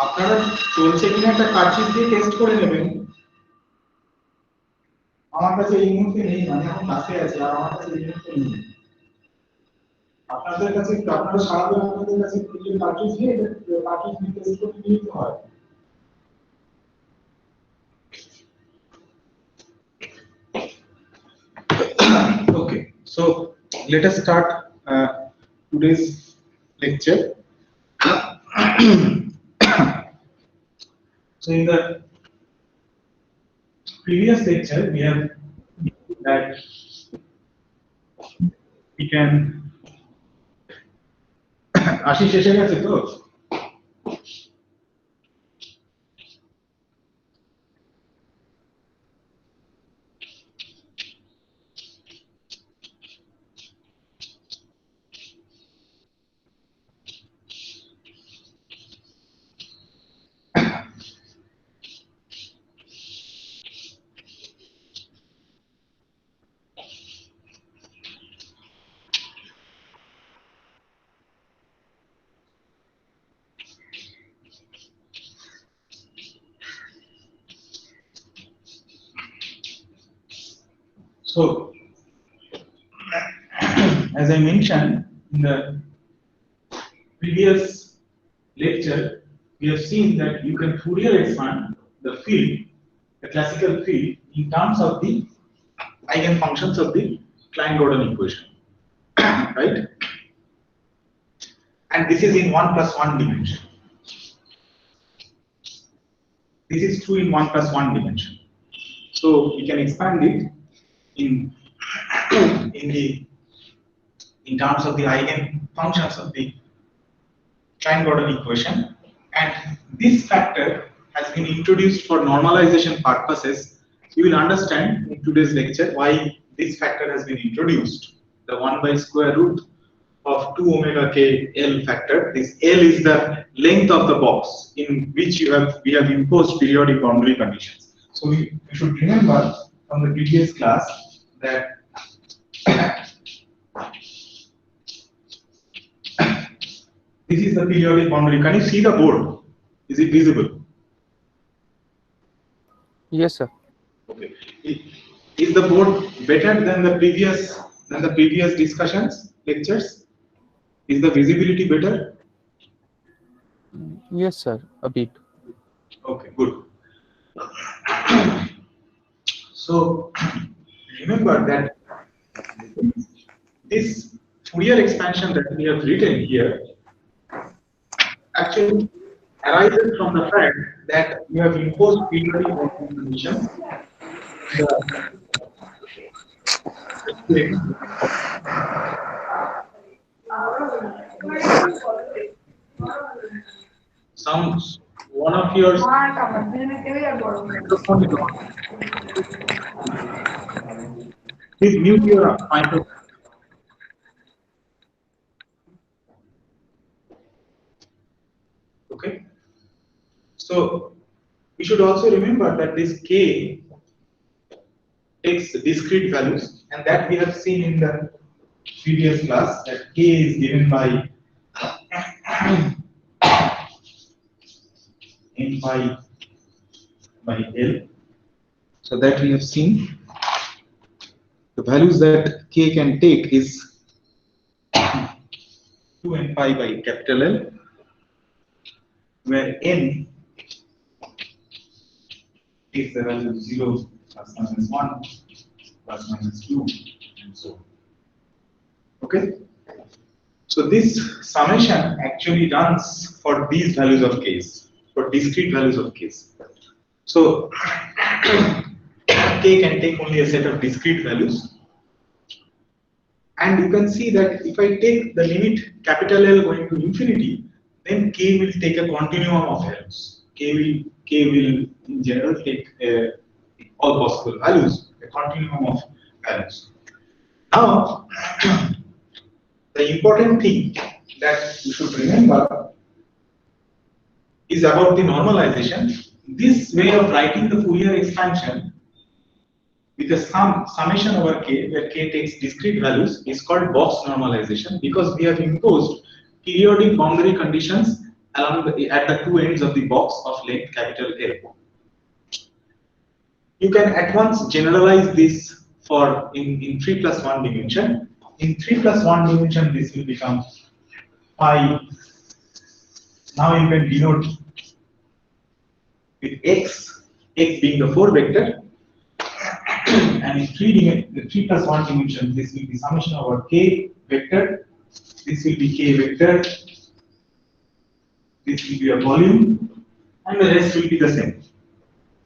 আপনারা চলছে কিনা একটা কার্ট্রিজ দিয়ে টেস্ট করে নেবেন। আমার কাছে এই মুহূর্তে নেই, আমি এখন কাছে আছি আর আমার কাছে এই মুহূর্তে নেই। আপনাদের কাছে আপনারা সারাদিন আপনাদের কাছে কার্ট্রিজ নিয়ে কার্ট্রিজ নিয়ে টেস্ট করতে নিতে হয়। Okay, so let us start today's lecture. So in the previous lecture we have that we can Ashish এসে গেছে তো? So, as I mentioned in the previous lecture, we have seen that you can Fourier expand the field, the classical field, in terms of the eigenfunctions of the Klein-Gordon equation, right? And this is in 1 plus 1 dimension. This is true in 1 plus 1 dimension. So we can expand it in terms of the eigenfunctions of the Klein-Gordon equation, and this factor has been introduced for normalization purposes. You will understand in today's lecture why this factor has been introduced. The 1 by square root of 2 omega k L factor. This L is the length of the box in which we have imposed periodic boundary conditions. So we should remember from the previous class that this is the periodic boundary. Can you see the board? Is it visible? Yes, sir. Okay. Is the board better than the previous discussions, lectures? Is the visibility better? Yes, sir. A bit. Okay, good. So remember that this Fourier expansion that we have written here actually arises from the fact that you have imposed periodic boundary conditions. Sounds one of yours. Please mute your microphone. Okay. So we should also remember that this k takes discrete values, and that we have seen in the previous class that k is given by n pi by L. So that we have seen. The values that k can take is 2n pi by capital L, where n is the value 0, plus minus 1, plus minus 2, and so on. Okay? So this summation actually runs for these values of k's, for discrete values of k's. So k can take only a set of discrete values. And you can see that if I take the limit capital L going to infinity, then k will take a continuum of values. K will in general take all possible values, a continuum of values. Now, the important thing that you should remember is about the normalization. This way of writing the Fourier expansion with a summation over k, where k takes discrete values, is called box normalization, because we have imposed periodic boundary conditions at the two ends of the box of length capital L. You can at once generalize this for in 3 plus 1 dimension. In 3 plus 1 dimension, this will become phi. Now you can denote with x being the 4 vector, and in 3 plus 1 dimension, this will be summation over k vector, this will be k vector, this will be a volume, and the rest will be the same.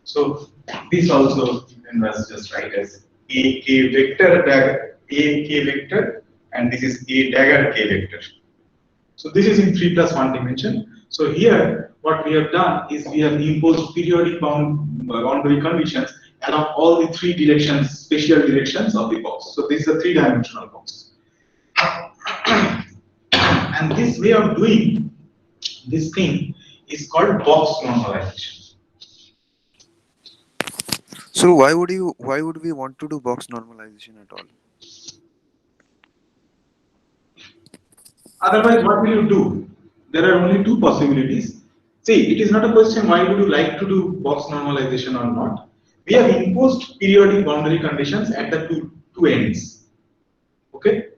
So this also you can just write as a k vector dagger, a k vector, and this is a dagger k vector. So this is in 3 plus 1 dimension. So here what we have done is we have imposed periodic boundary conditions along all the 3 directions, spatial directions of the box. So this is a 3-dimensional box. And this way of doing this thing is called box normalization. So why would we want to do box normalization at all? Otherwise, what will you do? There are only 2 possibilities. See, it is not a question why would you like to do box normalization or not. We have imposed periodic boundary conditions at the two ends. Okay.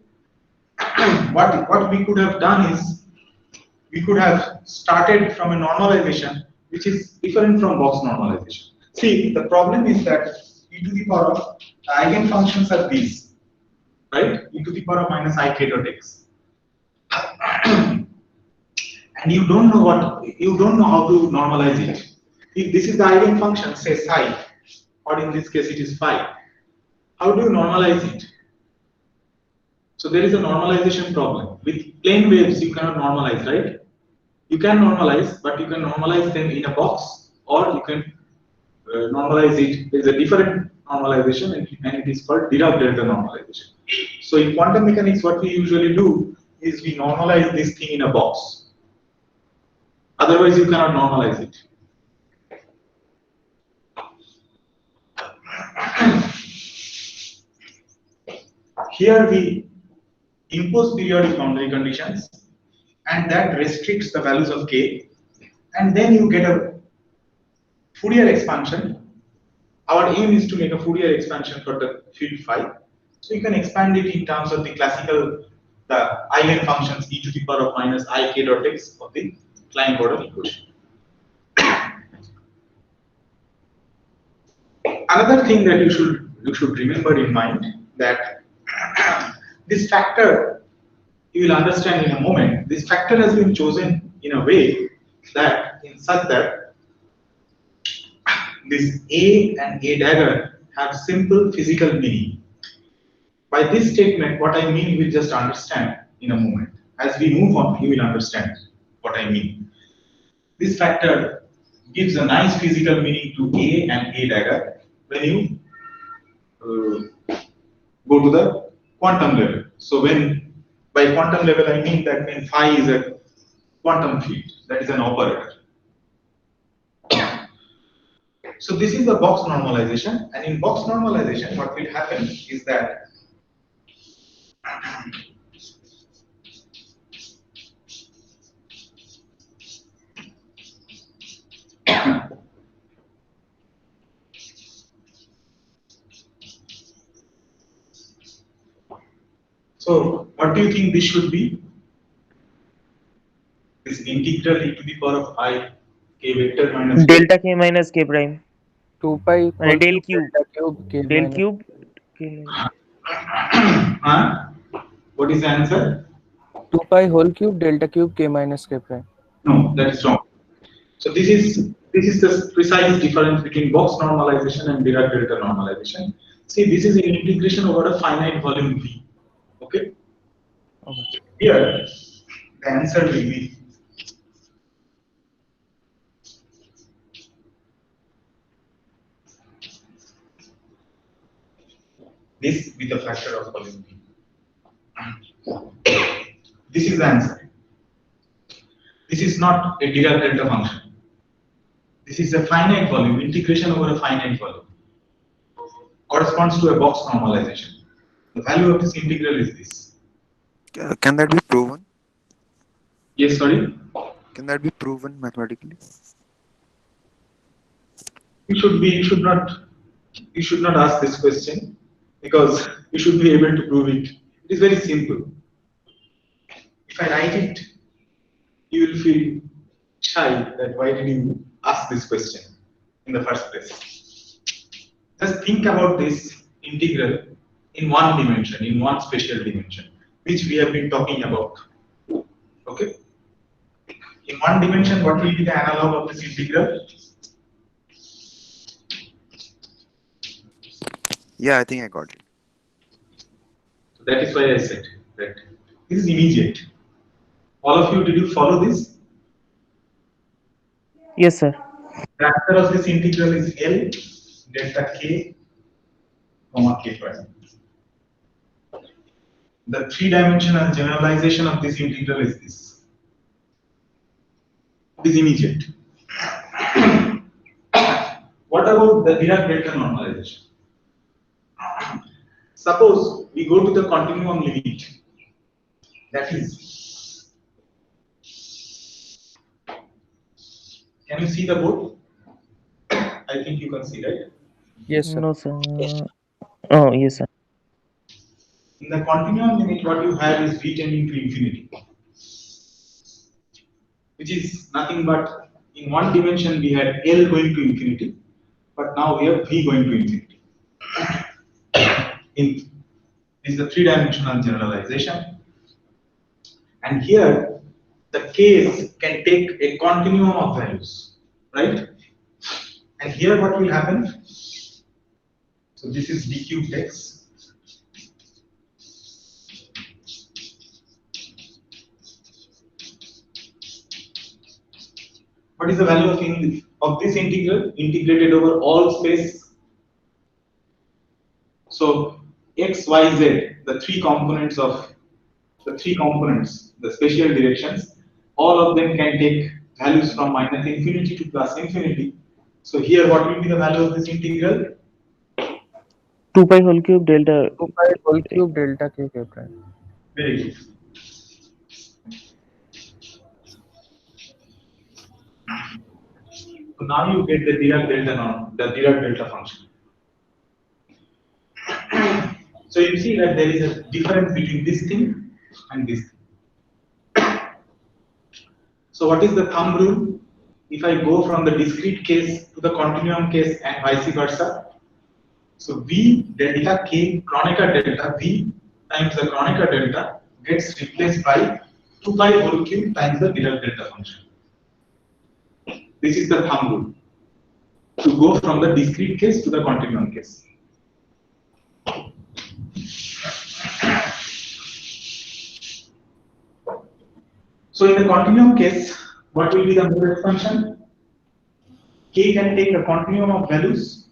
What we could have done is we could have started from a normalization which is different from box normalization. See, the problem is that e to the power of eigenfunctions are these, right? E to the power of minus ik dot x. And you don't know how to normalize it. If this is the eigenfunction, say psi, or in this case it is phi, how do you normalize it? So there is a normalization problem. With plane waves, you cannot normalize, right? You can normalize, but you can normalize them in a box, or you can normalize it. There is a different normalization, and it is called Dirac delta normalization. So in quantum mechanics, what we usually do is we normalize this thing in a box. Otherwise, you cannot normalize it. Here we impose periodic boundary conditions, and that restricts the values of k, and then you get a Fourier expansion. Our aim is to make a Fourier expansion for the field phi. So you can expand it in terms of the classical, the eigenfunctions e to the power of minus ik dot x of the Klein-Gordon equation. Another thing that you should remember in mind that this factor, you will understand in a moment, this factor has been chosen in a way that in such that this A and A dagger have simple physical meaning. By this statement, what I mean you will just understand in a moment. As we move on, you will understand what I mean. This factor gives a nice physical meaning to A and A dagger when you go to the quantum level. So when by quantum level I mean that when phi is a quantum field, that is an operator. So this is the box normalization, and in box normalization what will happen is that so what do you think this should be? This integral e to the power of I k vector minus delta k minus k prime 2 pi whole del cube cube delta cube k del minus cube k Huh? What is the answer? 2 pi whole cube delta cube k minus k prime. No, that is wrong. So this is the precise difference between box normalization and Dirac delta normalization. See, this is an integration over a finite volume V. Okay. Okay. Here, the answer will be this with a factor of volume V. This is the answer. This is not a Dirac delta function. This is a finite volume, integration over a finite volume. Corresponds to a box normalization. The value of this integral is this. Can that be proven? Yes, sorry? Can that be proven mathematically? You should not ask this question because you should be able to prove it. It is very simple. If I write it, you will feel shy that why did you ask this question in the first place. Just think about this integral in one dimension, in one spatial dimension, which we have been talking about. Okay? In one dimension, what will be the analog of this integral? Yeah, I think I got it. So that is why I said that this is immediate. All of you, did you follow this? Yes, sir. The answer of this integral is L delta k comma k prime. The three-dimensional generalization of this integral is this. It is immediate. What about the Dirac-Delta normalization? Suppose we go to the continuum limit. That is, can you see the board? I think you can see, right? Yes, sir. No, sir. Oh, yes, sir. In the continuum limit, what you have is v tending to infinity, which is nothing but in one dimension we had L going to infinity, but now we have v going to infinity. This is the three-dimensional generalization, and here the case can take a continuum of values, right? And here what will happen? So this is d cubed x. What is the value of this integral integrated over all space? So x, y, z, the three components, the spatial directions, all of them can take values from minus infinity to plus infinity. So here, what will be the value of this integral? 2 pi whole cube delta. 2 pi whole cube delta k k prime. Very good. So now you get the Dirac-Delta function. So you see that there is a difference between this thing and this thing. So what is the thumb rule? If I go from the discrete case to the continuum case and vice versa, so V delta K Kronecker delta V times the Kronecker delta gets replaced by 2 pi whole cube times the Dirac-Delta function. This is the thumb rule to go from the discrete case to the continuum case. So in the continuum case, what will be the mode expansion? K can take a continuum of values.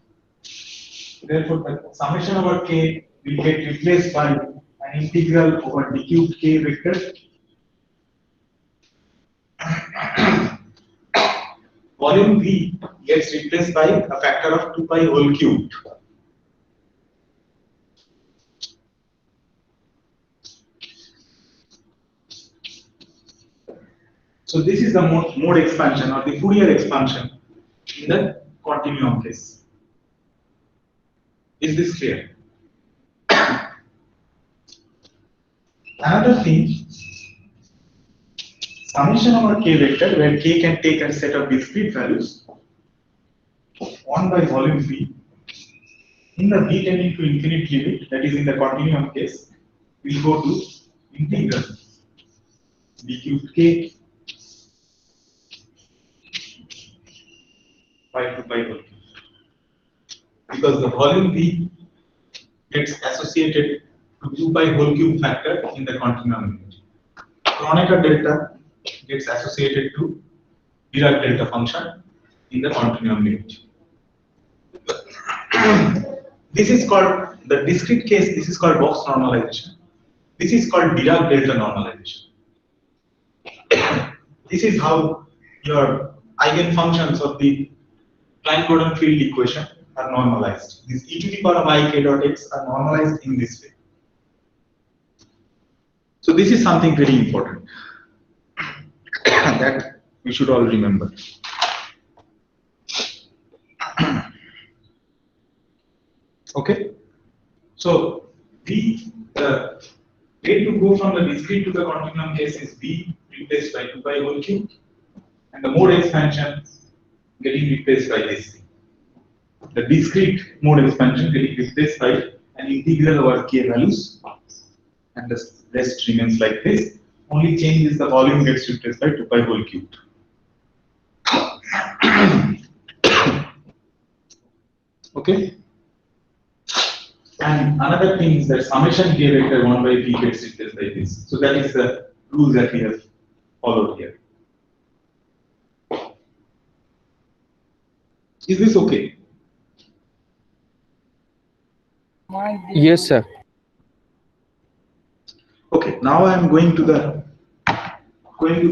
Therefore, the summation over K will get replaced by an integral over d cubed K vector. Volume V gets replaced by a factor of 2 pi whole cubed. So this is the mode expansion or the Fourier expansion in the continuum case. Is this clear? Another thing, summation over K vector, where K can take a set of discrete values, 1 by volume V, in the V tending to infinite limit, that is in the continuum case, we go to integral d cubed K by 2 pi whole cube. Because the volume V gets associated to 2 pi whole cube factor in the continuum limit. Kronecker delta gets associated to Dirac delta function in the continuum limit. This is called the discrete case. This is called box normalization. This is called Dirac delta normalization. This is how your eigenfunctions of the Klein-Gordon field equation are normalized. These e to the power of I k dot x are normalized in this way. So this is something very important that We should all remember. Okay. So the way to go from the discrete to the continuum case is B replaced by 2 pi whole cube, and the mode expansion getting replaced by this thing. The discrete mode expansion getting replaced by an integral over k values, and the rest remains like this. Only change is the volume gets replaced by 2 pi whole cube. Okay. And another thing is that summation k vector 1 by p gets replaced by this. So that is the rule that we have followed here. Is this okay? Yes, sir. Okay. Now I am going to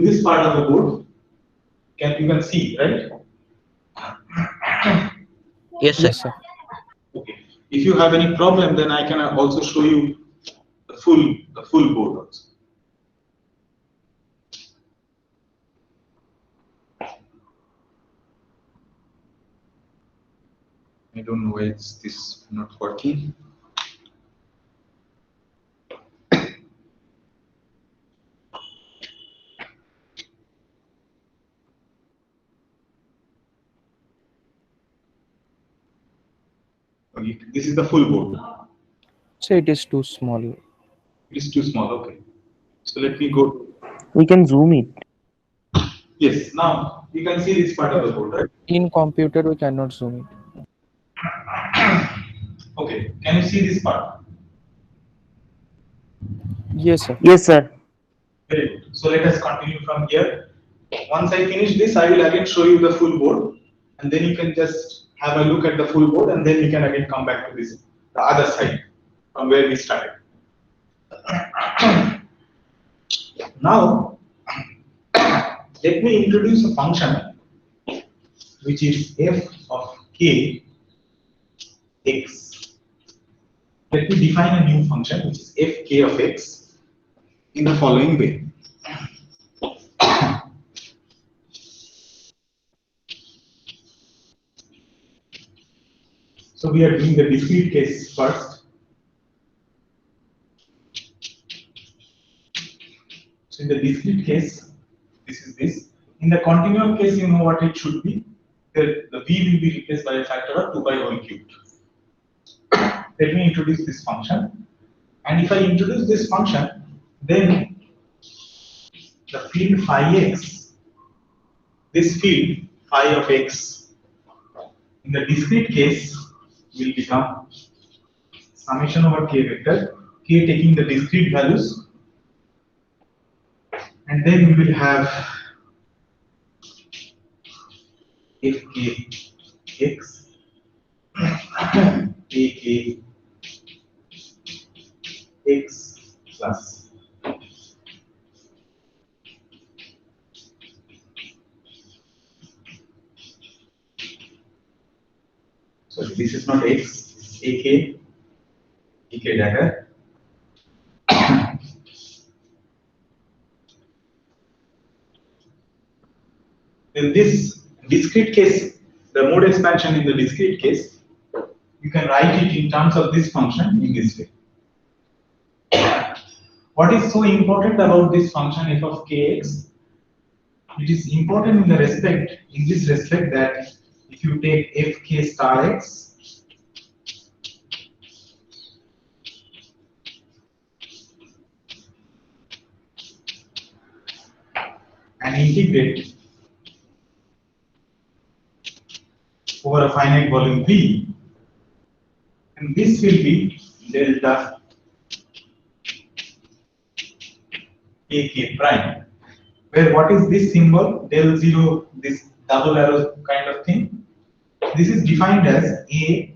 this part of the board. You can see, right? Yes, sir. Yes, sir. Okay. If you have any problem, then I can also show you the full board also. I don't know why is this not working. Okay, this is the full board. So it is too small. It is too small. Okay. So let me go. We can zoom it. Yes. Now you can see this part of the board, right? In computer, we cannot zoom it. Okay. Can you see this part? Yes, sir. Yes, sir. Very good. So let us continue from here. Once I finish this, I will again show you the full board, and then you can just have a look at the full board, and then we can again come back to this, the other side from where we started. Now, let me introduce a function which is f of k x. Let me define a new function which is f k of x in the following way. So we are doing the discrete case first. So in the discrete case, this is this. In the continuum case, you know what it should be. The v will be replaced by a factor of 2 pi whole cubed. Let me introduce this function. And if I introduce this function, then the field phi x, this field phi of x, in the discrete case will become summation over k vector, k taking the discrete values, and then we will have fk x ak x plus sorry, this is not x, ak dagger. In this discrete case, the mode expansion in the discrete case, you can write it in terms of this function in this way. What is so important about this function f of kx? It is important in this respect that if you take fk star x and integrate over a finite volume V, and this will be delta ak prime, where what is this symbol, del 0, this double arrow kind of thing? This is defined as A,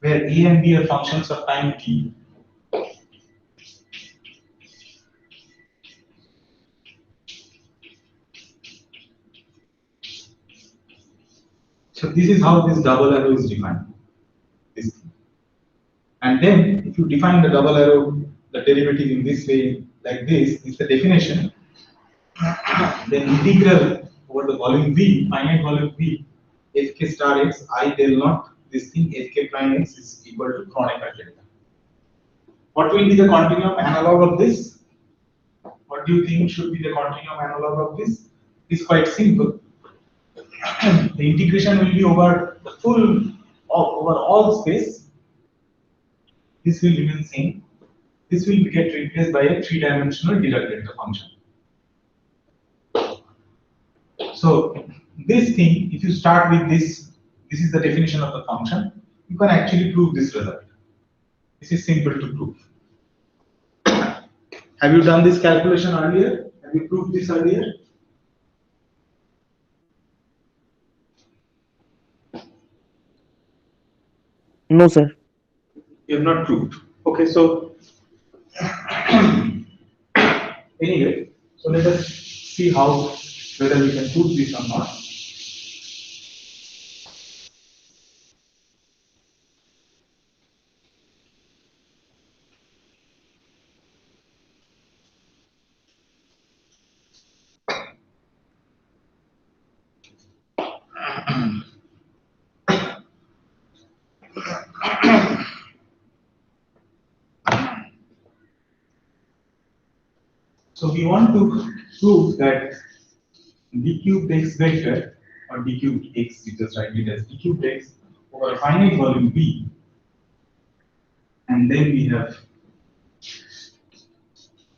where A and B are functions of time t. So this is how this double arrow is defined. This thing. And then if you define the double arrow, the derivative in this way, like this is the definition. Then integral over the volume V, finite volume V, fk star x I del naught, this thing fk prime x is equal to Kronecker delta. What will be the continuum analog of this? What do you think should be the continuum analog of this? It's quite simple. The integration will be over the full over all space. This will remain same. This will get replaced by a three-dimensional Dirac delta function. So this thing, if you start with this is the definition of the function. You can actually prove this result. This is simple to prove. Have you done this calculation earlier? Have you proved this earlier? No, sir. You have not proved. Okay, so anyway, so let us see how whether we can prove this or not. So we want to prove that d cubed x vector or d cubed x, we just write it as d cubed x over a finite volume V, and then we have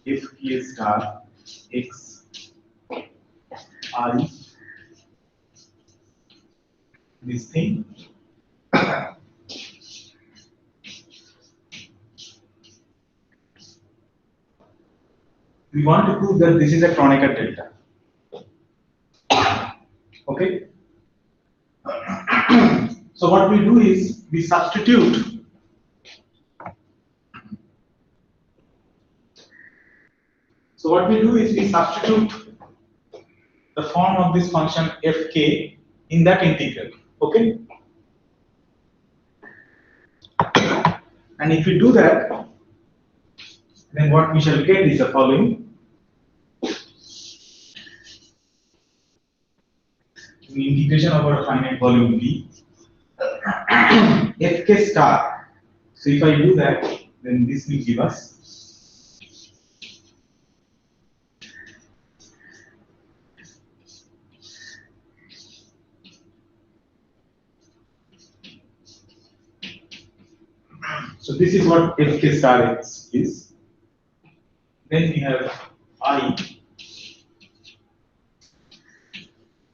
fk star x I, this thing. We want to prove that this is a Kronecker delta. Okay. So what we do is we substitute the form of this function fk in that integral. Okay. And if we do that, then what we shall get is the following. In integration over a finite volume V, fk star. So if I do that, then this will give us so this is what fk star x is. Then we have I.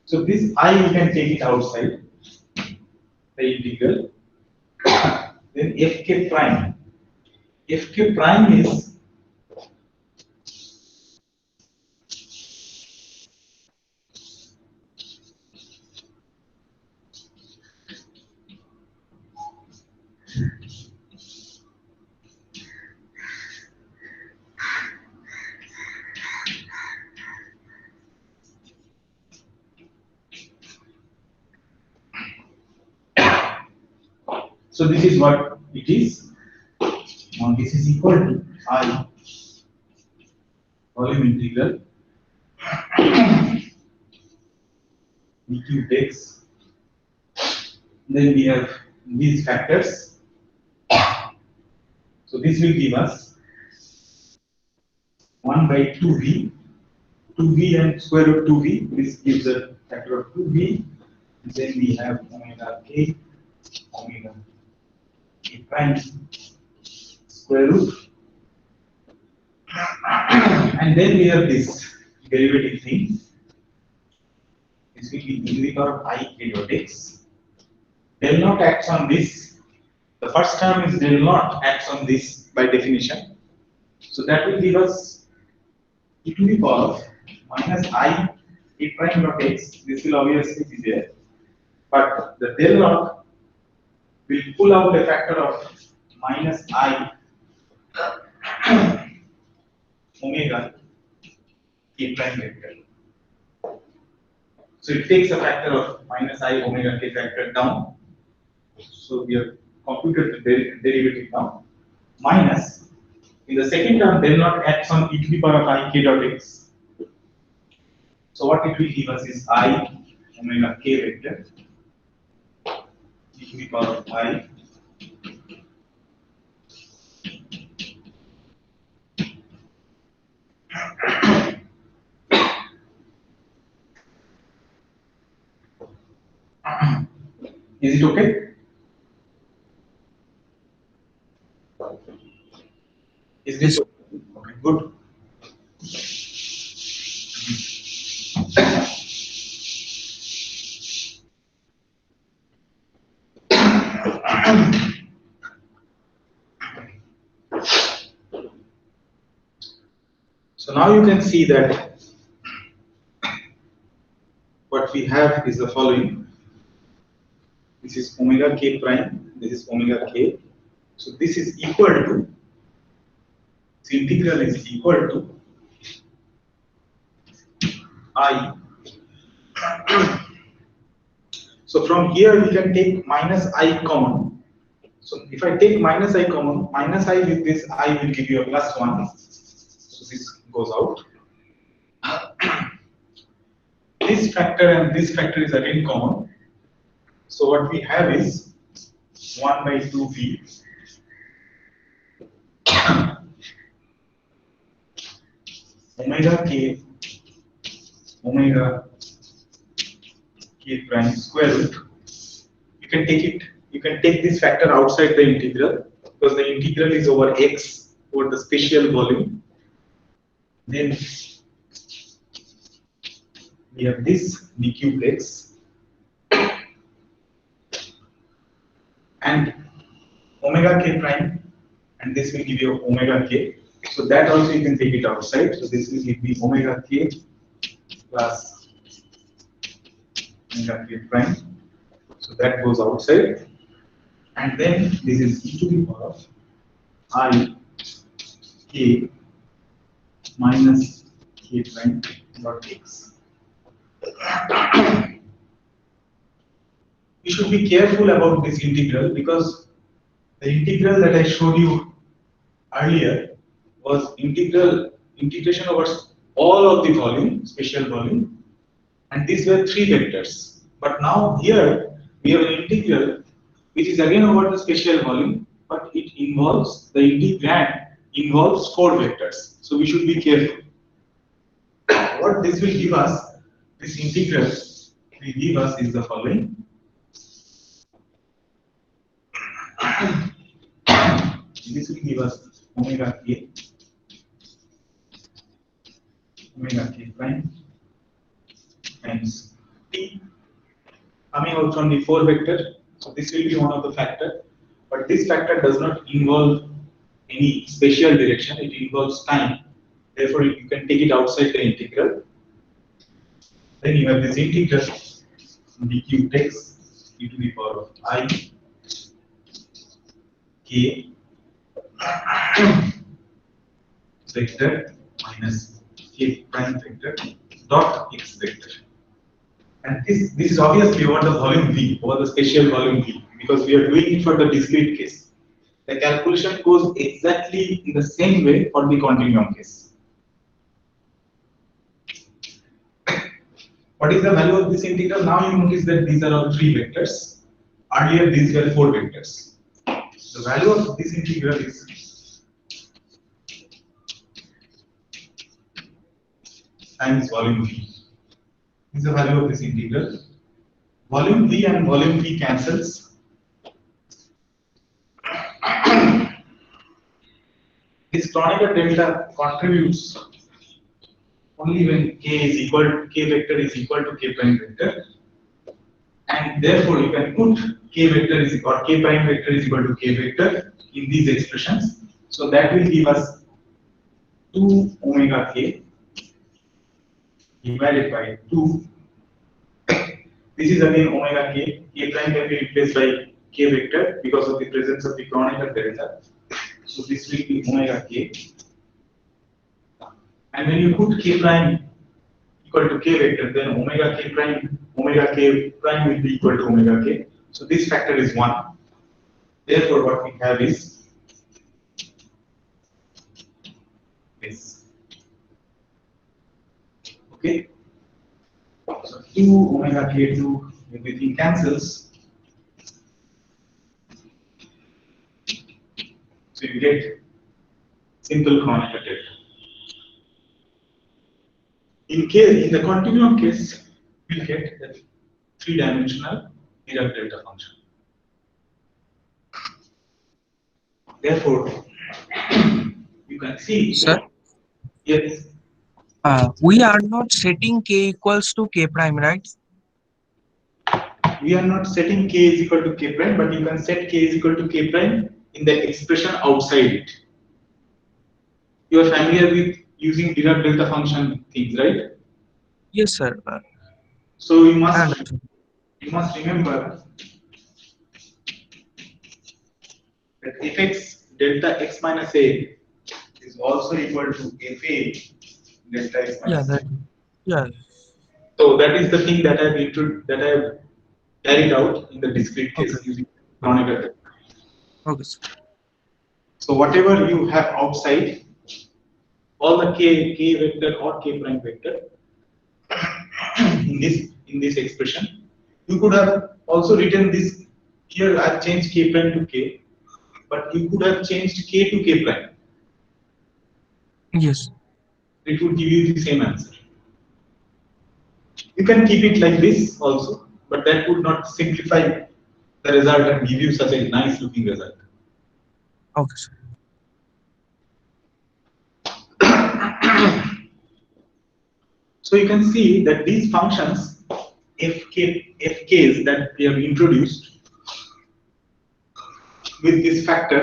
So this I we can take it outside the integral. Then fk prime. Fk prime is so this is what it is. Now this is equal to I volume integral d cubed x. Then we have these factors. So this will give us 1 by 2v, 2v and square root 2v. This gives a factor of 2v. And then we have omega k prime square root. And then we have this derivative thing. This will be e to the power I k dot x. Del naught acts on this. The first term is del naught acts on this by definition. So that will give us e to the power of minus I k prime dot x. This will obviously be there. But the del naught will pull out a factor of minus I omega k prime vector. So it takes a factor of minus I omega k factor down. So we have computed the derivative now. Minus In the second term, del naught acts on e to the power of I k dot x. So what it will give us is I omega k vector e to the power of I. Is it okay? Is this okay? Okay, good. So now you can see that what we have is the following. This is omega k prime, this is omega k. So this is equal to, this integral is equal to I. So from here we can take minus I common. So if I take minus I common, minus I with this I will give you a plus 1. So this goes out. This factor and this factor is again common. So what we have is 1 by 2b omega k prime square root. You can take this factor outside the integral because the integral is over x over the spatial volume. Then we have this d cubed x and omega k prime, and this will give you omega k. So that also you can take it outside. So this will give me omega k plus omega k prime. So that goes outside. And then this is e to the power of I k minus k prime dot x. You should be careful about this integral because the integral that I showed you earlier was integration over all of the volume, spatial volume, and these were 3 vectors. But now here we have an integral which is again over the spatial volume, but it involves, the integrand involves 4 vectors. So we should be careful. What this will give us, this integral will give us is the following. This will give us omega k prime times t coming out from the 4 vector. So this will be one of the factor, but this factor does not involve any spatial direction, it involves time. Therefore, you can take it outside the integral. Then you have this integral d cubed x e to the power of I k vector minus k prime vector dot x vector. And this is obviously over the volume V, over the spatial volume V, because we are doing it for the discrete case. The calculation goes exactly in the same way for the continuum case. What is the value of this integral? Now you notice that these are all 3 vectors. Earlier these were 4 vectors. The value of this integral is times volume V. This is the value of this integral. Volume V and volume V cancels. This Kronecker delta contributes only when k vector is equal to k prime vector, and therefore you can put k vector is or k prime vector is equal to k vector in these expressions. So that will give us 2 omega k divided by 2. This is again omega k. K prime can be replaced by k vector because of the presence of the Kronecker delta. So this will be omega k. And when you put k prime equal to k vector, then omega k prime will be equal to omega k. So this factor is 1. Therefore, what we have is case. Okay. So 2 omega k2, everything cancels. So you get simple Kronecker delta. In the continuum case, we'll get the three-dimensional Dirac delta function. Therefore, you can see. Sir, Yes, we are not setting k equals to k prime, right? we are not setting k is equal to k prime, but you can set k is equal to k prime in the expression outside it. You are familiar with using Dirac delta function things, right? Yes, sir. So you And must remember that fx delta x minus a is also equal to fa delta x yeah, minus that a. yeah. So that is the thing that I have carried out in the discrete Okay. case using Kronecker delta. Okay, sir. So whatever you have outside, all the k vector or k prime vector in this expression, you could have also written this here. I've changed k prime to k, but you could have changed k to k prime. Yes. It would give you the same answer. You can keep it like this also, but that would not simplify the result and give you such a nice looking result. Okay, sir. So you can see that these functions, fk's that we have introduced with this factor,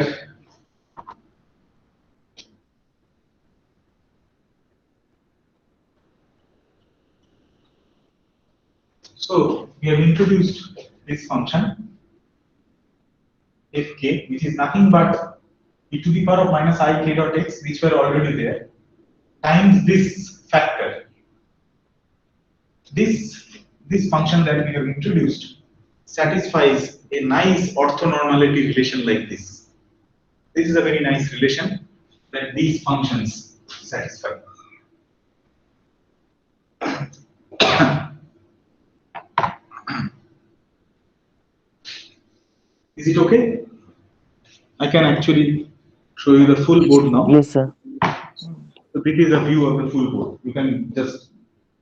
so we have introduced this function fk, which is nothing but e to the power of minus I k dot x, which were already there, times this factor. This function that we have introduced satisfies a nice orthonormality relation like this. This is a very nice relation that these functions satisfy. Is it okay? I can actually show you the full board now. Yes, sir. So this is a view of the full board. You can just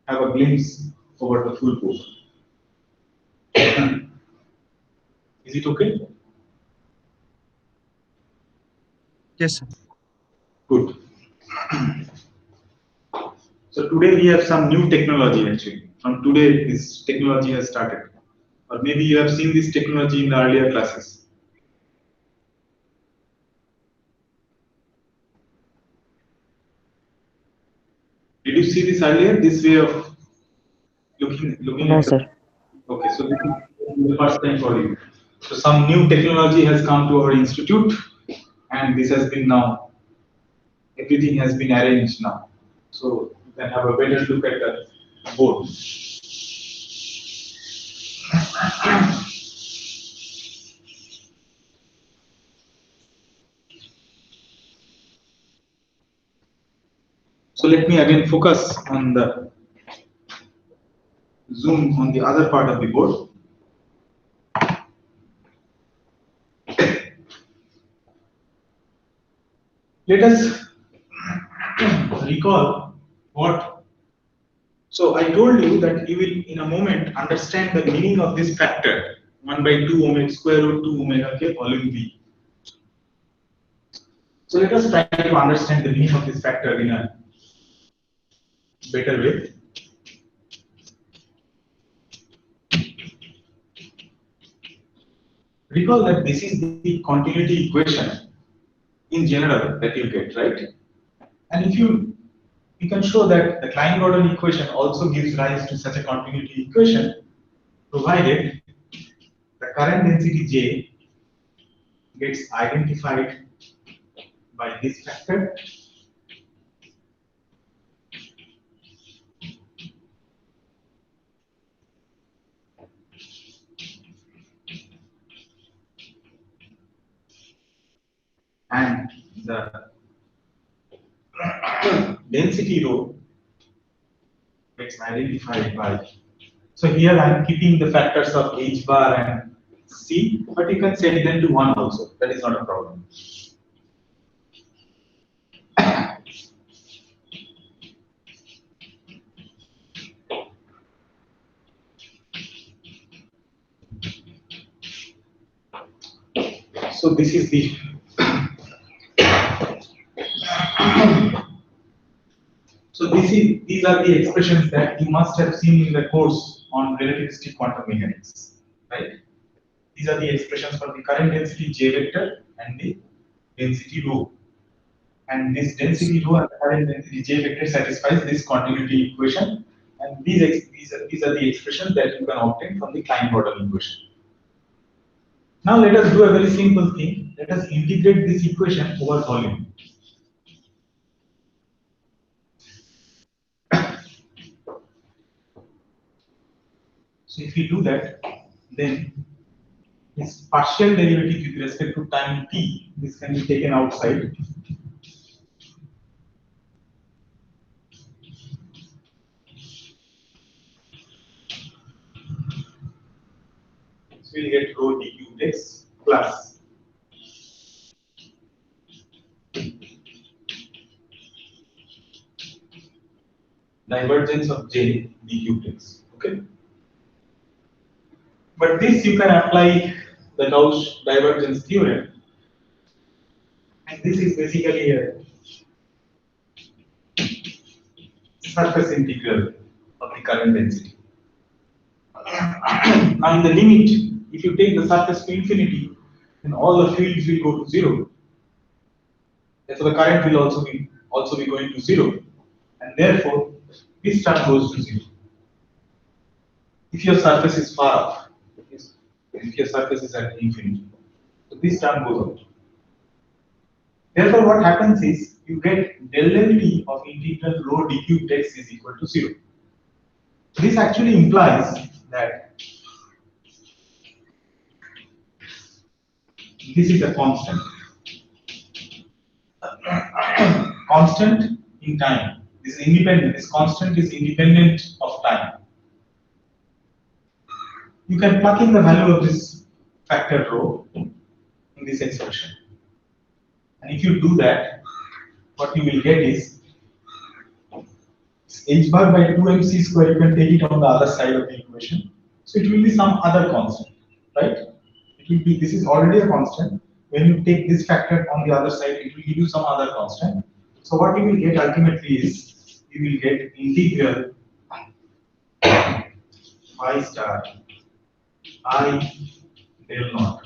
have a glimpse over the full board. Is it okay? Yes, sir. Good. So today we have some new technology actually. From today this technology has started. Or maybe you have seen this technology in the earlier classes. Did you see this earlier? This way of looking No, at the. sir. Okay, so this is the first time for you. So some new technology has come to our institute, and this has been now. Everything has been arranged now, so you can have a better look at the board. So let me again focus on the zoom on the other part of the board. Let us recall what. So I told you that you will in a moment understand the meaning of this factor 1 by 2 omega square root 2 omega k volume v. So let us try to understand the meaning of this factor in a better way. Recall that this is the continuity equation in general that you get, right? And if you can show that the Klein-Gordon equation also gives rise to such a continuity equation, provided the current density J gets identified by this factor and the density rho gets identified by. So here I am keeping the factors of h bar and c, but you can set them to 1 also. That is not a problem. So this is the these are the expressions that you must have seen in the course on relativistic quantum mechanics, right? These are the expressions for the current density J vector and the density rho. And this density rho and the current density J vector satisfies this continuity equation. And these are the expressions that you can obtain from the Klein-Gordon equation. Now let us do a very simple thing. Let us integrate this equation over volume. So if we do that, then this partial derivative with respect to time t, this can be taken outside. So we'll get rho d cubed x plus divergence of j d cubed x. Okay. But this you can apply the Gauss divergence theorem, and this is basically a surface integral of the current density. Now in the limit, if you take the surface to infinity, then all the fields will go to 0. Therefore the current will also be going to 0, and therefore this term goes to 0. If your surface is far off, if your surface is at infinity, so this term goes out. Therefore what happens is you get del dt of integral rho d cubed x is equal to 0. This actually implies that this is a constant. Constant in time. This is independent. This constant is independent of time. You can plug in the value of this factor rho in this expression. And if you do that, what you will get is h bar by 2mc square. You can take it on the other side of the equation. So it will be some other constant, right? It will be, this is already a constant. When you take this factor on the other side, it will give you some other constant. So what you will get ultimately is you will get integral phi star I del naught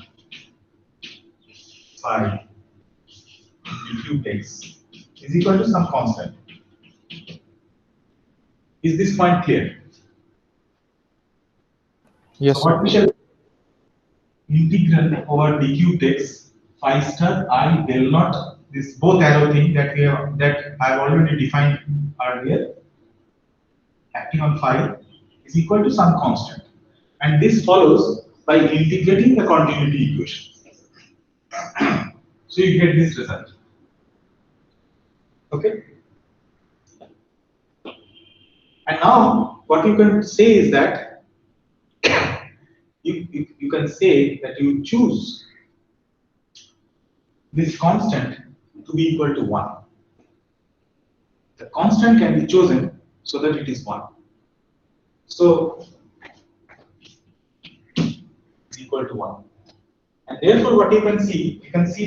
phi d cubed x is equal to some constant. Is this point clear? Yes, So what sir. we shall integral over d cubed x phi star I del naught, this both arrow thing that I have already defined earlier, acting on phi, is equal to some constant. And this follows by integrating the continuity equation. So you get this result. Okay. And now what you can say is that you can say that you choose this constant to be equal to 1. The constant can be chosen so that it is 1. So it's equal to 1. And therefore what you can see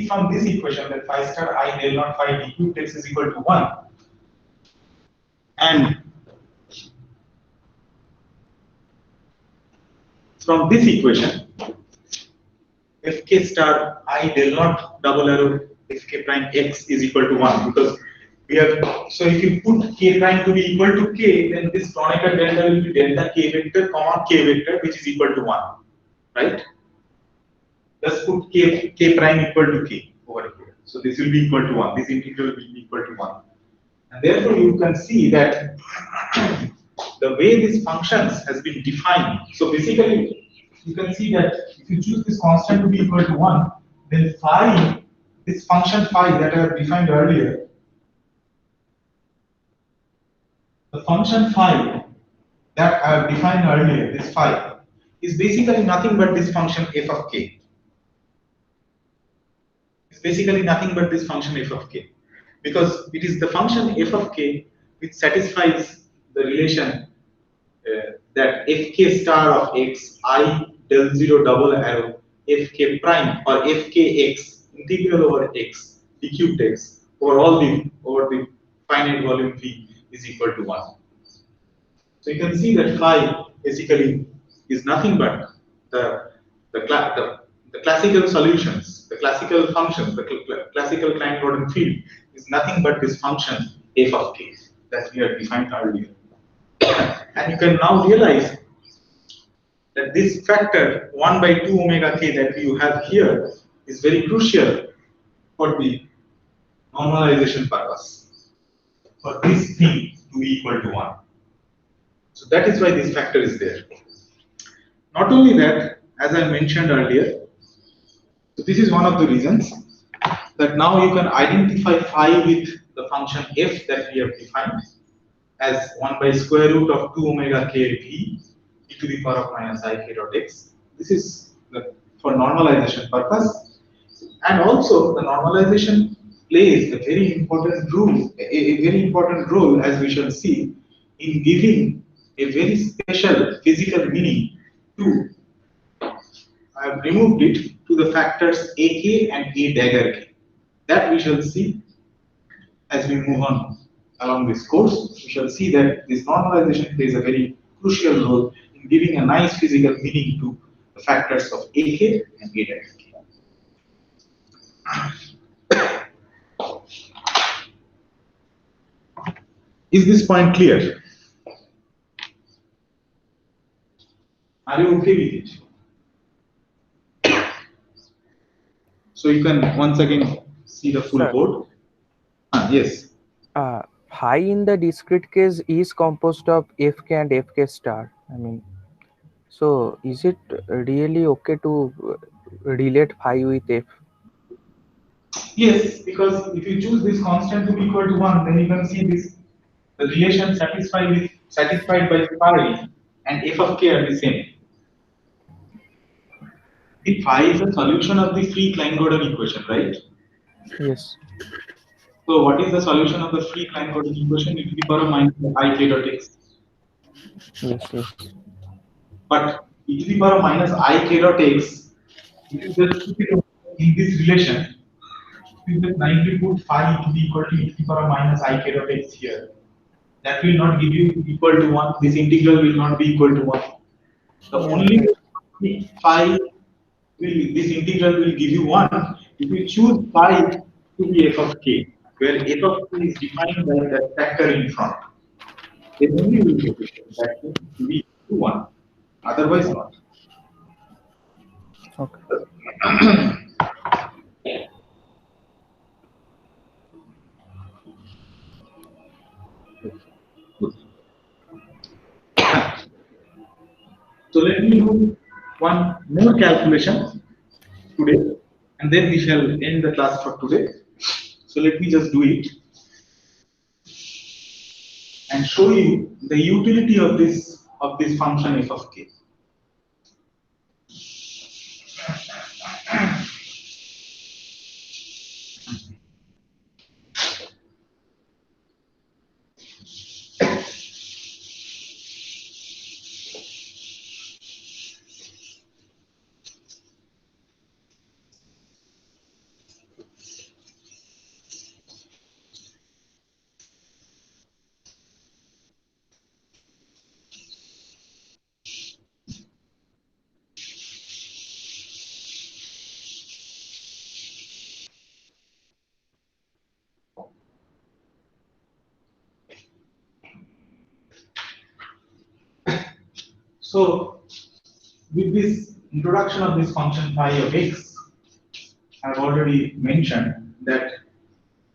from this equation that phi star I del naught phi d cubed x is equal to 1. And from this equation, fk star I del naught double arrow fk prime x is equal to 1, because we have, so if you put k prime to be equal to k, then this Kronecker delta will be delta k vector comma k vector, which is equal to 1, right? Just put k prime equal to k over here. So this will be equal to 1. This integral will be equal to 1. And therefore you can see that the way this functions has been defined. So basically you can see that if you choose this constant to be equal to 1, then phi, this function phi that I have defined earlier, the function phi that I have defined earlier, this phi, is basically nothing but this function f of k. It's basically nothing but this function f of k, because it is the function f of k which satisfies the relation that fk star of x I del 0 double arrow fk prime or fkx integral over x d cubed x over the finite volume V is equal to 1. So you can see that phi basically is nothing but the the classical solutions, the classical functions, the classical Klein-Gordon field is nothing but this function f of k that we had defined earlier. And you can now realize that this factor 1 by 2 omega k that you have here is very crucial for the normalization purpose, for this thing to be equal to 1. So that is why this factor is there. Not only that, as I mentioned earlier, so this is one of the reasons that now you can identify phi with the function f that we have defined as 1 by square root of 2 omega k v e to the power of minus I k dot x. This is for normalization purpose, and also the normalization plays a very important role, a very important role, as we shall see, in giving a very special physical meaning to. I have removed it to the factors ak and a dagger k. That we shall see as we move on along this course. We shall see that this normalization plays a very crucial role in giving a nice physical meaning to the factors of ak and a dagger k. Is this point clear? Are you okay with it? So you can once again see the full Sir. code. Yes. Phi in the discrete case is composed of fk and fk star. I mean, so is it really okay to relate phi with f? Yes, because if you choose this constant to be equal to 1, then you can see this the relation satisfied by phi and f of k are the same. If phi is a solution of the free Klein-Gordon equation, right? Yes. So what is the solution of the free Klein-Gordon equation? E to the power of minus I k dot x. Yes. Yes. But e to the power of minus I k dot x, if you just keep it in this relation, if you just nicely put phi to be equal to e to the power of minus I k dot x here, that will not give you equal to 1. This integral will not be equal to 1. The only way phi this integral will give you 1 if you choose phi to be f of k, where f of k is defined by that factor in front. Then only will get that to be 1. Otherwise not. Okay. So let me do one more calculation today, and then we shall end the class for today. So let me just do it and show you the utility of this function f of k. So with this introduction of this function phi of x, I've already mentioned that.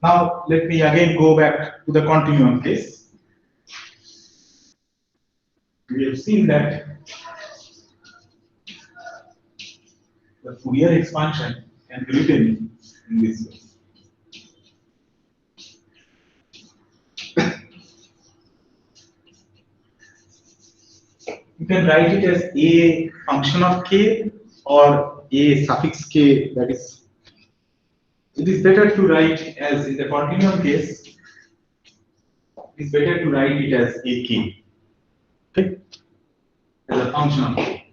Now let me again go back to the continuum case. We have seen that the Fourier expansion can be written in this way. You can write it as a function of k or a suffix k. That is, it is better to write as in the continuum case. It is better to write it as a k. Okay, as a function of k.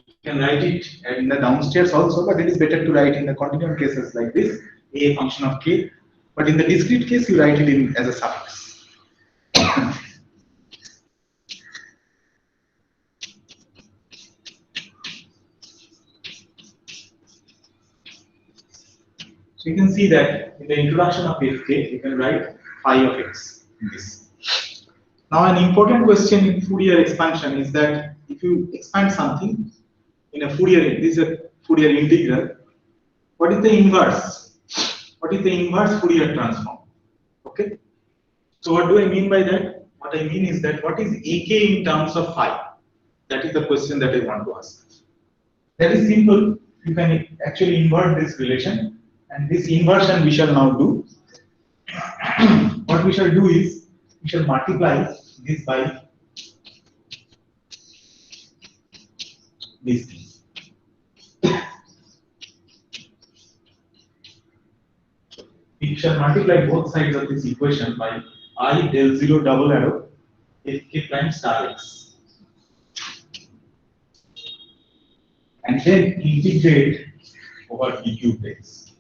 You can write it in the downstairs also, but it is better to write in the continuum cases like this, a function of k. But in the discrete case, you write it in as a suffix. So you can see that in the introduction of fk, you can write phi of x in this. Now, an important question in Fourier expansion is that if you expand something in a Fourier, this is a Fourier integral, what is the inverse? What is the inverse Fourier transform? Okay. So what do I mean by that? What I mean is that what is ak in terms of phi? That is the question that I want to ask. That is simple. You can actually invert this relation, and this inversion we shall now do. What we shall do is we shall multiply this by this thing. We shall multiply both sides of this equation by I del 0 double arrow fk prime star x, and then integrate over d cubed x.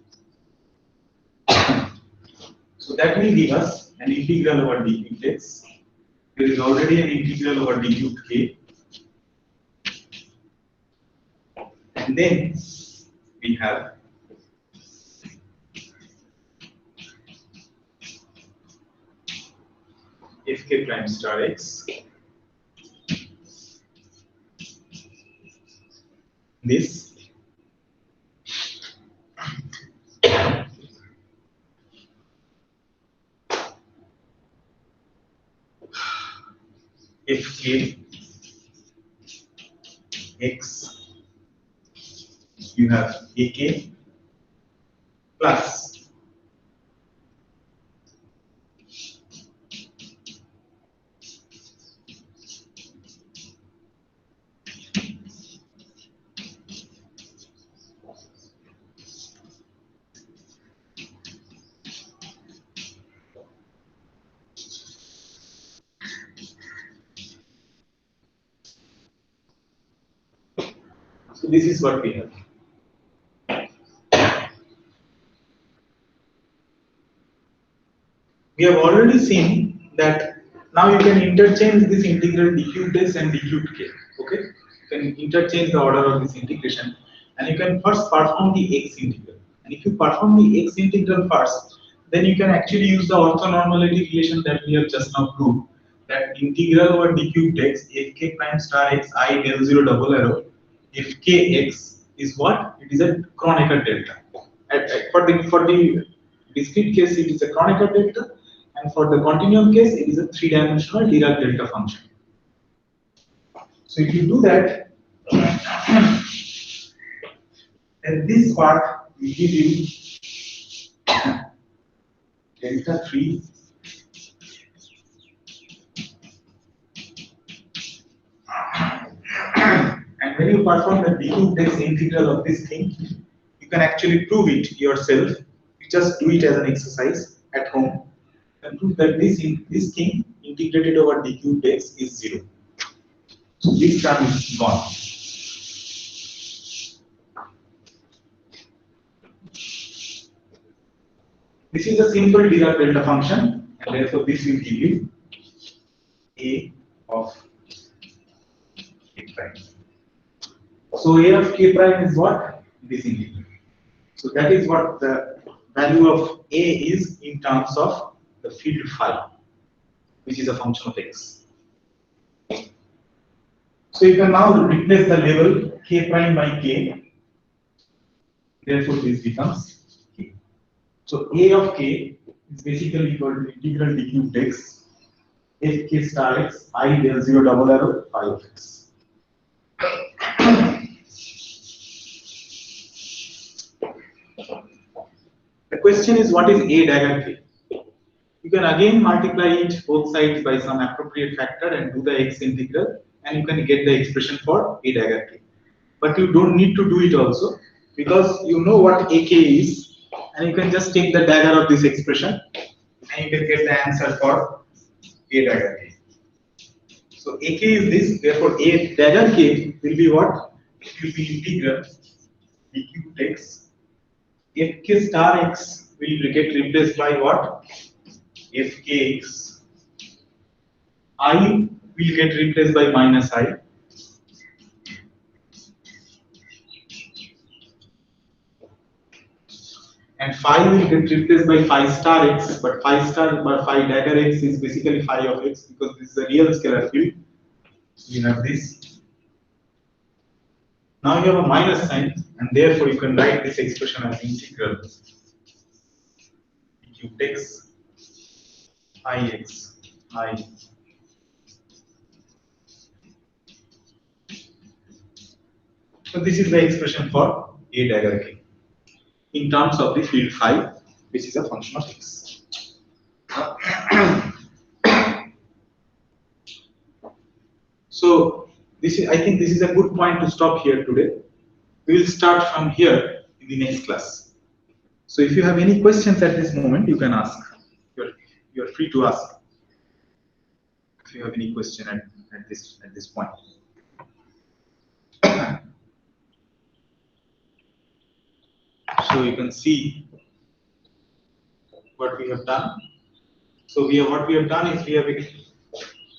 So that will give us an integral over d cubed x. There is already an integral over d cubed k, and then we have fk prime star x, this, fk x, you have ak plus so this is what we have. We have already seen that now you can interchange this integral d cubed x and d cubed k. Okay, you can interchange the order of this integration, and you can first perform the x integral. And if you perform the x integral first, then you can actually use the orthonormality relation that we have just now proved. That integral over d cubed x fk prime star x I del 0 double arrow fkx is what? It is a Kronecker delta. For the discrete case, it is a Kronecker delta, and for the continuum case, it is a three-dimensional Dirac delta function. So if you do that, then this part will give you delta 3 and when you perform the d cubed x integral of this thing, you can actually prove it yourself. You just do it as an exercise at home and prove that this thing integrated over d cubed x is 0. So this term is gone. This is a simple Dirac delta function, and therefore this will give you a of k prime. So a of k prime is what? This integral. So that is what the value of a is in terms of the field phi, which is a function of x. So you can now replace the label k prime by k. Therefore, this becomes k. So a of k is basically equal to integral d cubed x fk star x I del 0 double arrow phi of x. The question is, what is a dagger k? You can again multiply it both sides by some appropriate factor and do the x integral, and you can get the expression for a dagger k. But you don't need to do it also, because you know what ak is, and you can just take the dagger of this expression and you can get the answer for a dagger k. So ak is this, therefore a dagger k will be what? It will be integral d cubed x. Fk star x will get replaced by what? Fkx. I will get replaced by minus I. And phi will get replaced by phi star x, but phi star by phi dagger x is basically phi of x, because this is a real scalar field. You have this. Now you have a minus sign, and therefore you can write this expression as integral d cubed x I x I. So this is the expression for a dagger k in terms of the field phi, which is a function of x. So this is, I think this is a good point to stop here today. We will start from here in the next class. So if you have any questions at this moment, you can ask. You're free to ask if you have any question at this point. So you can see what we have done. So what we have done is we have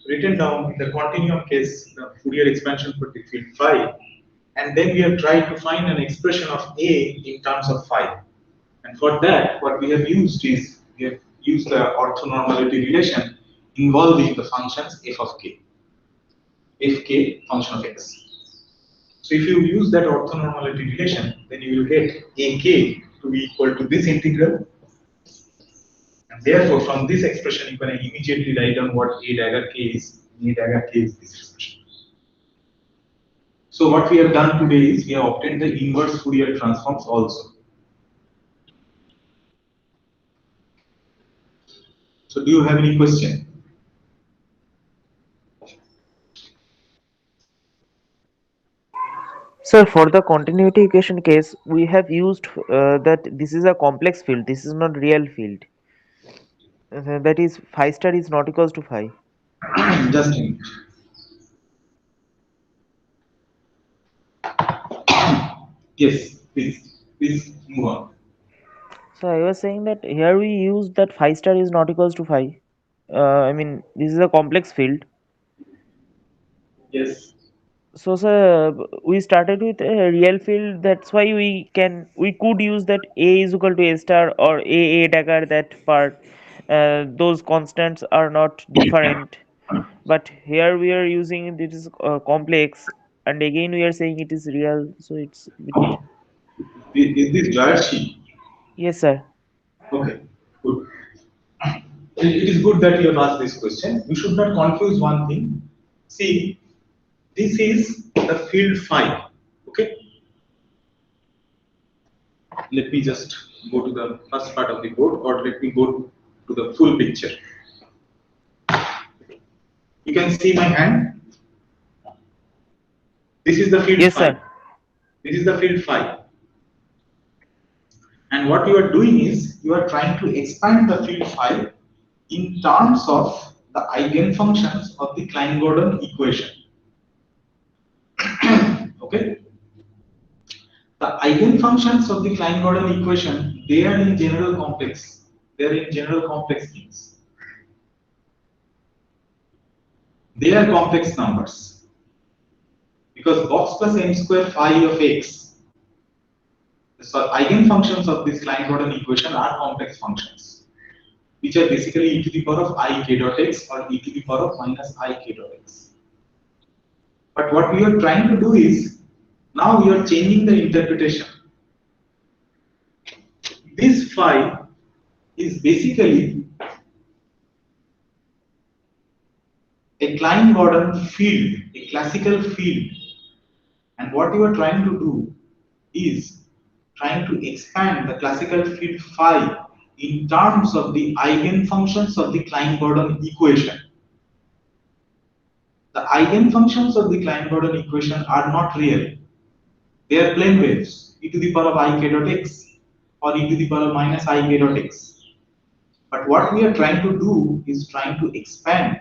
written down in the continuum case the Fourier expansion for the field phi, and then we have tried to find an expression of A in terms of phi. And for that, what we have used is we have used the orthonormality relation involving the functions f of k, fk function of x. So if you use that orthonormality relation, then you will get ak to be equal to this integral. And therefore, from this expression, you can immediately write down what a dagger k is. A dagger k is this expression. So what we have done today is we have obtained the inverse Fourier transforms also. So do you have any question? Sir, for the continuity equation case, we have used that this is a complex field. This is not real field. That is, phi star is not equals to phi. Just a minute. Yes, please move on. So I was saying that here we use that phi star is not equals to phi. I mean, this is a complex field. Yes. So sir, we started with a real field. That's why we could use that a is equal to a star or a dagger. That part, those constants are not different. But here we are using it is complex, and again we are saying it is real. So it's a bit. Is this Jayashi? Yes, sir. Okay, good. It is good that you have asked this question. You should not confuse one thing. See, this is the field phi. Okay. Let me just go to the first part of the code, or let me go to the full picture. You can see my hand. This is the field Yes, phi. sir. This is the field phi. And what you are doing is you are trying to expand the field phi in terms of the eigenfunctions of the Klein-Gordon equation. Okay. The eigenfunctions of the Klein-Gordon equation, they are in general complex. They are in general complex things. They are complex numbers. Because box plus m square phi of x, so eigenfunctions of this Klein-Gordon equation are complex functions, which are basically e to the power of I k dot x or e to the power of minus I k dot x. But what we are trying to do is, now we are changing the interpretation. This phi is basically a Klein-Gordon field, a classical field. And what you are trying to do is trying to expand the classical field phi in terms of the eigenfunctions of the Klein-Gordon equation. The eigenfunctions of the Klein-Gordon equation are not real. They are plane waves, e to the power of ik dot x or e to the power of minus ik dot x. But what we are trying to do is trying to expand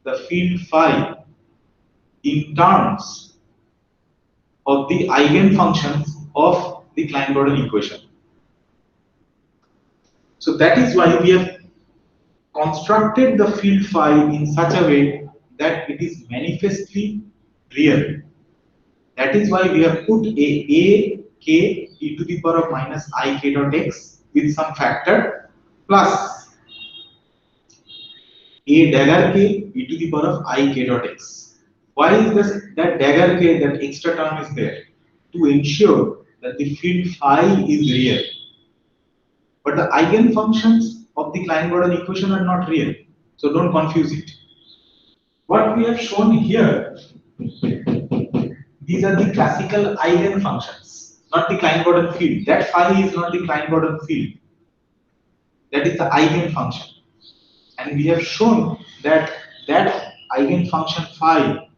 the field phi in terms of the eigenfunctions of the Klein-Gordon equation. So that is why we have constructed the field phi in such a way that it is manifestly real. That is why we have put a k e to the power of minus I k dot x with some factor plus a dagger k e to the power of I k dot x. Why is this that dagger k, that extra term is there? To ensure that the field phi is real. But the eigenfunctions of the Klein-Gordon equation are not real. So don't confuse it. What we have shown here, these are the classical eigenfunctions, not the Klein-Gordon field. That phi is not the Klein-Gordon field. That is the eigenfunction. And we have shown that that eigenfunction phi,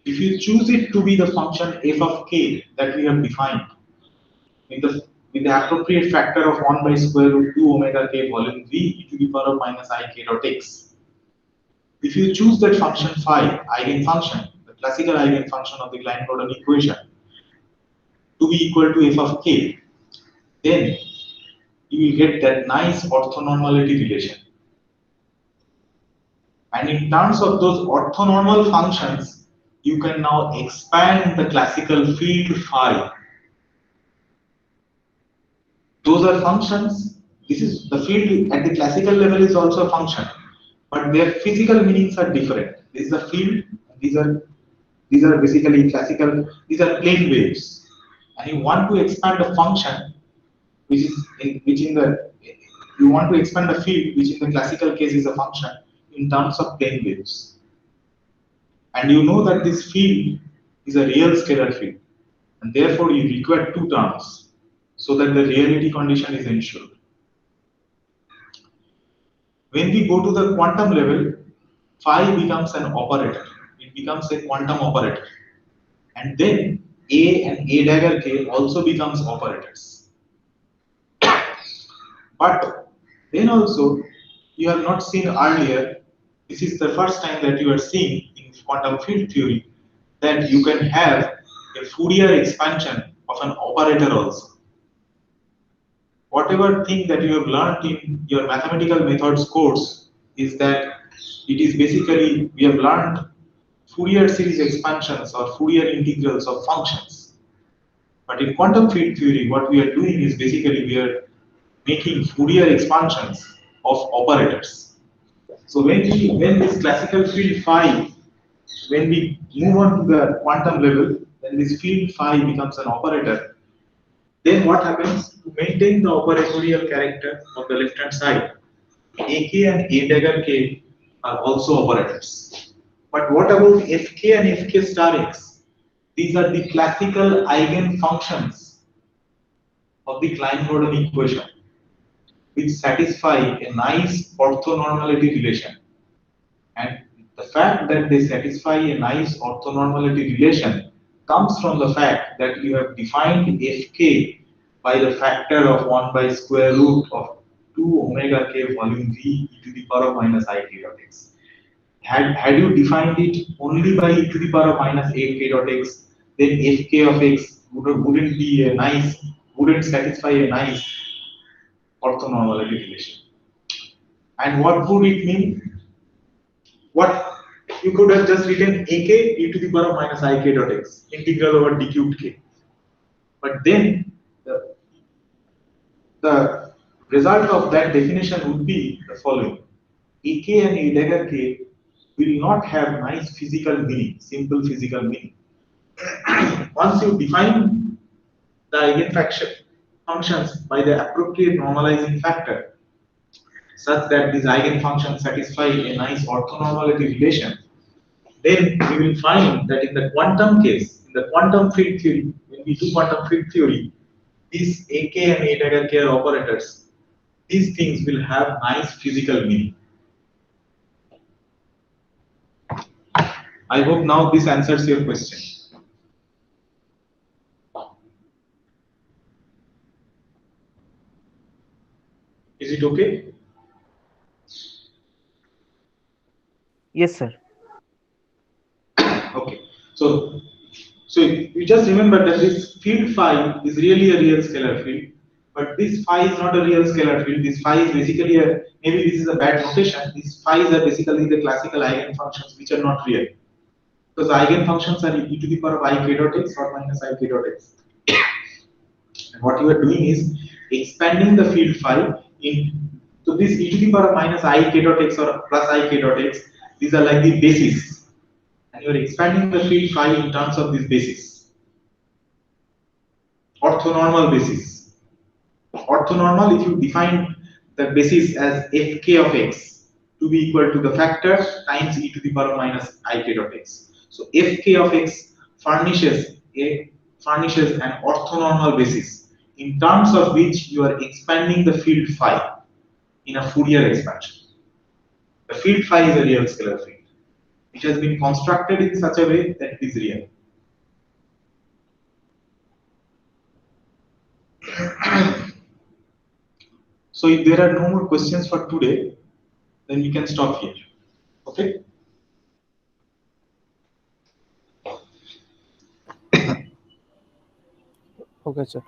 if you choose it to be the function f of k that we have defined with the appropriate factor of 1 by square root 2 omega k volume v e to the power of minus I k dot x. If you choose that function phi, eigenfunction, the classical eigenfunction of the Klein-Gordon equation, to be equal to f of k, then you will get that nice orthonormality relation. And in terms of those orthonormal functions, you can now expand the classical field phi. Those are functions. This is the field at the classical level is also a function, but their physical meanings are different. This is a field. These are basically classical. These are plane waves, and you want to expand a function, which you want to expand a field, which in the classical case is a function, in terms of plane waves. And you know that this field is a real scalar field, and therefore you require two terms so that the reality condition is ensured. When we go to the quantum level, phi becomes an operator. It becomes a quantum operator. And then A and A dagger K also becomes operators. But then also, you have not seen earlier, this is the first time that you are seeing in quantum field theory that you can have a Fourier expansion of an operator also. Whatever thing that you have learned in your mathematical methods course is that it is basically, we have learned Fourier series expansions or Fourier integrals of functions. But in quantum field theory, what we are doing is basically we are making Fourier expansions of operators. So when this classical field phi, when we move on to the quantum level, then this field phi becomes an operator. Then what happens? To maintain the operatorial character of the left hand side, AK and A dagger K are also operators. But what about Fk and Fk star x? These are the classical eigenfunctions of the Klein-Gordon equation, which satisfy a nice orthonormality relation. And the fact that they satisfy a nice orthonormality relation comes from the fact that you have defined Fk by the factor of 1 by square root of 2 omega k volume v e to the power of minus I k dot x. Had you defined it only by e to the power of minus a k dot x, then Fk of x wouldn't satisfy a nice orthonormality relation. And what would it mean? What you could have just written ak e to the power of minus I k dot x, integral over d cubed k. But then the result of that definition would be the following: ak and a dagger k will not have nice physical meaning, simple physical meaning. Once you define the eigenfunctions by the appropriate normalizing factor, such that these eigenfunctions satisfy a nice orthonormality relation, then we will find that in the quantum case, in the quantum field theory, when we do quantum field theory, these AK and A dagger K are operators. these things will have nice physical meaning. I hope now this answers your question. Is it okay? Yes, sir. Okay. So you just remember that this field phi is really a real scalar field, but this phi is not a real scalar field. This phi is basically a, maybe this is a bad notation. These phi's are basically the classical eigenfunctions which are not real. Because eigenfunctions are e to the power of I k dot x or minus I k dot x. And what you are doing is expanding the field phi in, so this e to the power of minus I k dot x or plus I k dot x, these are like the basis. And you are expanding the field phi in terms of this basis. Orthonormal basis. Orthonormal, if you define the basis as fk of x to be equal to the factor times e to the power of minus I k dot x. So fk of x furnishes an orthonormal basis in terms of which you are expanding the field phi in a Fourier expansion. The field phi is a real scalar field, which has been constructed in such a way that it is real. So if there are no more questions for today, then we can stop here. Okay? Okay, sir.